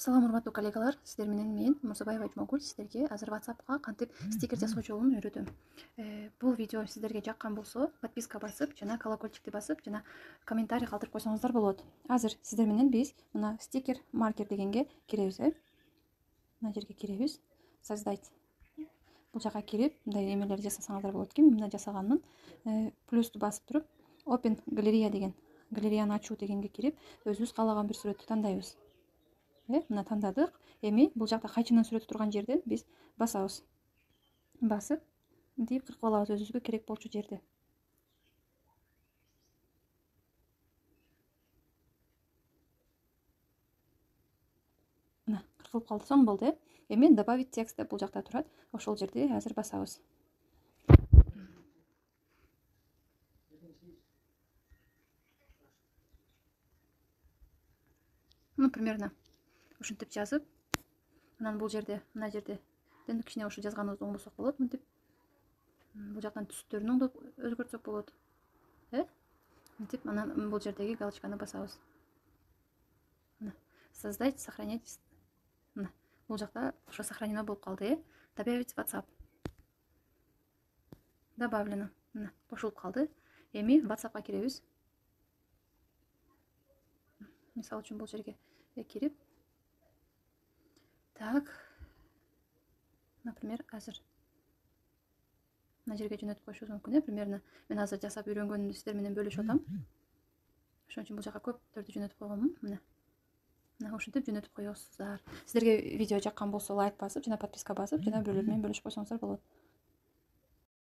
Салам урматтуу коллегалар, сиздер менен мен Мурзабаева Айжмагүл сиздерге азыр WhatsApp'ка кантип стикер жасоо жолун үйрөтөм. Бул видео сиздерге жаккан болсо, подписка басып, жана колокольчикти басып, жана комментарий калтырып койсоңуздар болот. Азыр сиздер менен биз мына стикер маркер дегенге киребиз, мына жерге киребиз. Создать. Бул жака кирип, мындай эмелерди жасасаңыздар болот экен. Мен мына жасаганмын. Плюсту басып туруп, Open галерея деген, галереяны ачуу дегенге кирип, өзүбүз каалаган бир сүрөттү тандайбыз. Мына тандадык. Эми бул жакта кайчынын сүрөтү турган жерден биз басабыз. Басып, мынтип кыркып алабыз өзүбүзгө керек болчу жерди. Мына кыркылып калды, соң болду. Эми добавить текст деп бул жакта турат. Ошол жерди азыр басабыз. Примерно ушинтип жазып, анан бул жерде, мына жерден кичине ушу жазганыбызды оңдосок болот, мынтип. Бул жактан түстөрүн оңдоп өзгөртсөк болот. Мынтип, анан бул жердеги галочканы басабыз. Мына создать, сохранять. Мына бул жакта ошо сохранено болуп калды. Добавить WhatsApp. Добавлено. Мына кошулуп калды. Эми WhatsApp'ка киребиз. Мисалы үчүн бул жерге кирип, так, например, азыр мына жерге жөнөтүп коюшубуз мүмкүн. Примерно мен азыр жасап үйрөнгөнүмдү сиздер менен бөлүшүп атам. Ошон үчүн бул жака көптөрдү жөнөтүп койгонмун. Мына ушинтип жөнөтүп коесуздар. Сиздерге видео жаккан болсо лайк басып, жана подписка басып, жана бирөөлөр менен бөлүшүп койсоңуздар болот.